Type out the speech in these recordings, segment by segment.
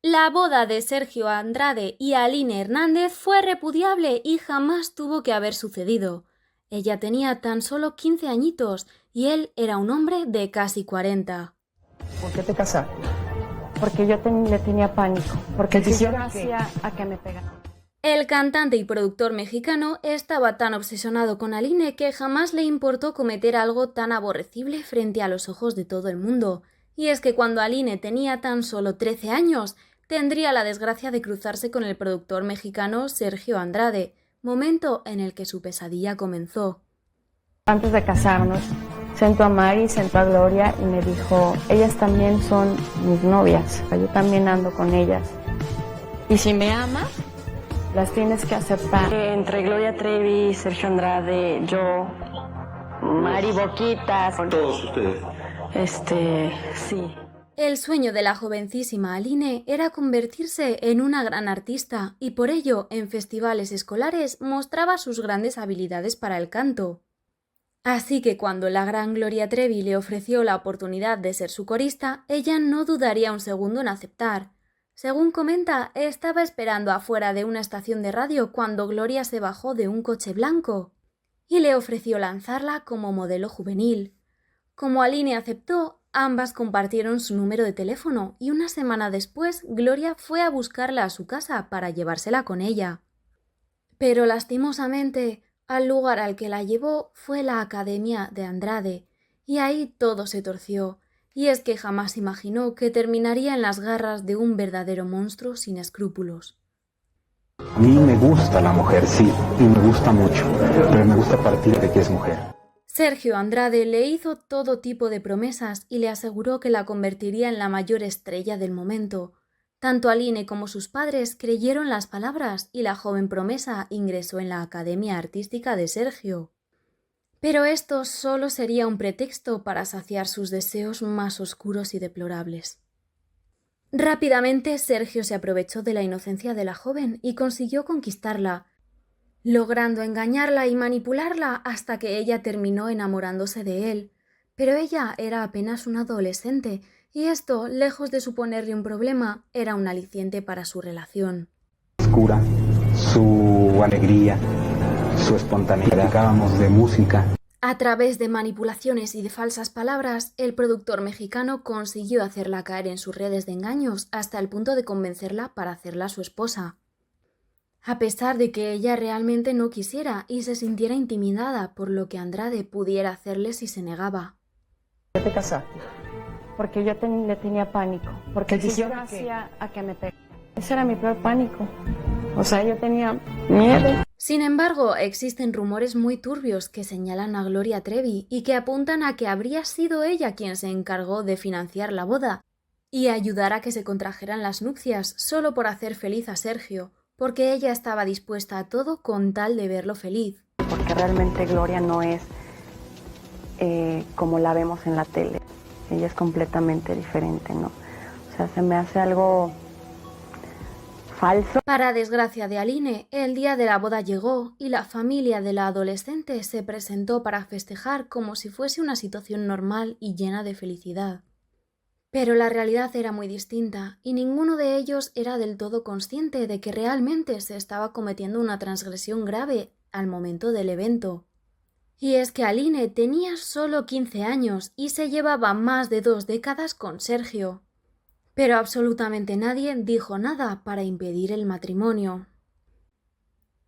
La boda de Sergio Andrade y Aline Hernández fue repudiable y jamás tuvo que haber sucedido. Ella tenía tan solo 15 añitos y él era un hombre de casi 40. ¿Por qué te casaste? Porque yo le tenía pánico, porque ¿Qué si yo hicieron? hacía a que me pegaran. El cantante y productor mexicano estaba tan obsesionado con Aline que jamás le importó cometer algo tan aborrecible frente a los ojos de todo el mundo. Y es que cuando Aline tenía tan solo 13 años, tendría la desgracia de cruzarse con el productor mexicano Sergio Andrade, momento en el que su pesadilla comenzó. Antes de casarnos, sentó a Mari, sentó a Gloria y me dijo, ellas también son mis novias, yo también ando con ellas. Y si me amas, las tienes que aceptar. Entre Gloria Trevi, Sergio Andrade, yo, Mari Boquitas. Todos ustedes. Sí. El sueño de la jovencísima Aline era convertirse en una gran artista y por ello en festivales escolares mostraba sus grandes habilidades para el canto. Así que cuando la gran Gloria Trevi le ofreció la oportunidad de ser su corista, ella no dudaría un segundo en aceptar. Según comenta, estaba esperando afuera de una estación de radio cuando Gloria se bajó de un coche blanco y le ofreció lanzarla como modelo juvenil. Como Aline aceptó, ambas compartieron su número de teléfono y una semana después Gloria fue a buscarla a su casa para llevársela con ella. Pero lastimosamente, al lugar al que la llevó fue la Academia de Andrade, y ahí todo se torció, y es que jamás imaginó que terminaría en las garras de un verdadero monstruo sin escrúpulos. A mí me gusta la mujer, sí, y me gusta mucho, pero me gusta a partir de que es mujer. Sergio Andrade le hizo todo tipo de promesas y le aseguró que la convertiría en la mayor estrella del momento. Tanto Aline como sus padres creyeron las palabras y la joven promesa ingresó en la Academia Artística de Sergio. Pero esto solo sería un pretexto para saciar sus deseos más oscuros y deplorables. Rápidamente Sergio se aprovechó de la inocencia de la joven y consiguió conquistarla, logrando engañarla y manipularla hasta que ella terminó enamorándose de él. Pero ella era apenas una adolescente y esto, lejos de suponerle un problema, era un aliciente para su relación. Oscura, su alegría, su espontaneidad. Acabamos de música. A través de manipulaciones y de falsas palabras, el productor mexicano consiguió hacerla caer en sus redes de engaños hasta el punto de convencerla para hacerla su esposa. A pesar de que ella realmente no quisiera y se sintiera intimidada por lo que Andrade pudiera hacerle si se negaba. ¿Por qué te casaste? Porque yo le tenía pánico, porque ¿Qué si yo hicieron? ¿Qué? hacía a que me pegaran. Ese era mi peor pánico. O sea, yo tenía miedo. Sin embargo, existen rumores muy turbios que señalan a Gloria Trevi y que apuntan a que habría sido ella quien se encargó de financiar la boda y ayudar a que se contrajeran las nupcias solo por hacer feliz a Sergio, porque ella estaba dispuesta a todo con tal de verlo feliz. Porque realmente Gloria no es como la vemos en la tele. Ella es completamente diferente, ¿no? O sea, se me hace algo falso. Para desgracia de Aline, el día de la boda llegó y la familia de la adolescente se presentó para festejar como si fuese una situación normal y llena de felicidad. Pero la realidad era muy distinta y ninguno de ellos era del todo consciente de que realmente se estaba cometiendo una transgresión grave al momento del evento. Y es que Aline tenía solo 15 años y se llevaba más de 2 décadas con Sergio. Pero absolutamente nadie dijo nada para impedir el matrimonio.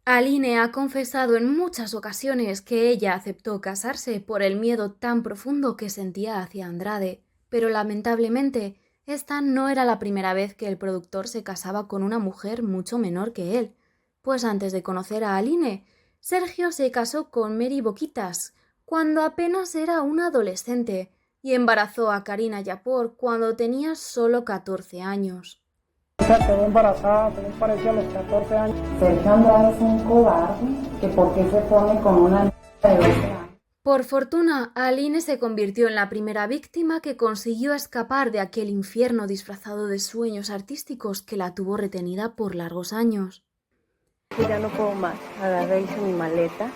Aline ha confesado en muchas ocasiones que ella aceptó casarse por el miedo tan profundo que sentía hacia Andrade, pero lamentablemente esta no era la primera vez que el productor se casaba con una mujer mucho menor que él, pues antes de conocer a Aline, Sergio se casó con Mari Boquitas cuando apenas era una adolescente y embarazó a Karina Yapor cuando tenía solo 14 años. Quedó embarazada, ¿qué les pareció a los 14 años? Sergio Andrade es un cobarde, que por qué se pone con una niña de 12 años. Por fortuna, Aline se convirtió en la primera víctima que consiguió escapar de aquel infierno disfrazado de sueños artísticos que la tuvo retenida por largos años. Ya no puedo más. Agarré, hice mi maleta,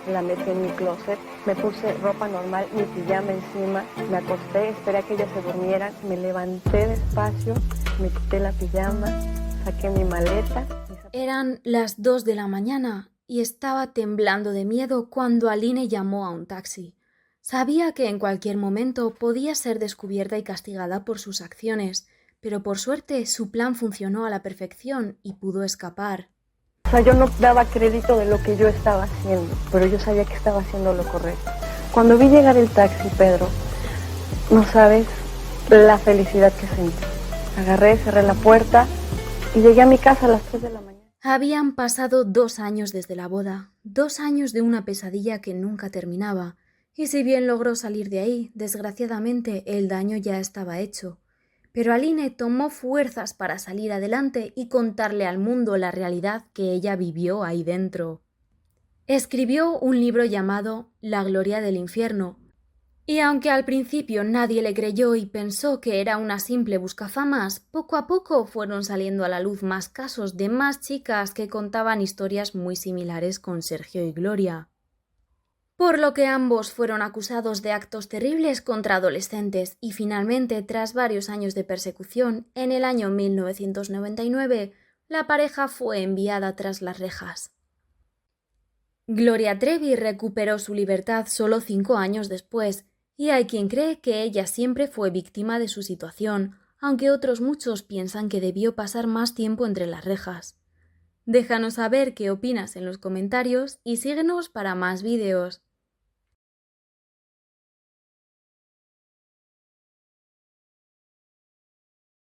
la metí en mi closet, me puse ropa normal, mi pijama encima, me acosté, esperé a que ellas se durmieran, me levanté despacio Me quité la pijama, saqué mi maleta. Eran las 2 de la mañana y estaba temblando de miedo cuando Aline llamó a un taxi. Sabía que en cualquier momento podía ser descubierta y castigada por sus acciones, pero por suerte su plan funcionó a la perfección y pudo escapar. O sea, yo no daba crédito de lo que yo estaba haciendo, pero yo sabía que estaba haciendo lo correcto. Cuando vi llegar el taxi, Pedro, no sabes la felicidad que sentí. Agarré, cerré la puerta y llegué a mi casa a las 3 de la mañana. Habían pasado 2 años desde la boda, 2 años de una pesadilla que nunca terminaba, y si bien logró salir de ahí, desgraciadamente el daño ya estaba hecho. Pero Aline tomó fuerzas para salir adelante y contarle al mundo la realidad que ella vivió ahí dentro. Escribió un libro llamado La gloria del infierno, y aunque al principio nadie le creyó y pensó que era una simple buscafamas, poco a poco fueron saliendo a la luz más casos de más chicas que contaban historias muy similares con Sergio y Gloria. Por lo que ambos fueron acusados de actos terribles contra adolescentes y finalmente, tras varios años de persecución, en el año 1999, la pareja fue enviada tras las rejas. Gloria Trevi recuperó su libertad solo 5 años después, y hay quien cree que ella siempre fue víctima de su situación, aunque otros muchos piensan que debió pasar más tiempo entre las rejas. Déjanos saber qué opinas en los comentarios y síguenos para más vídeos.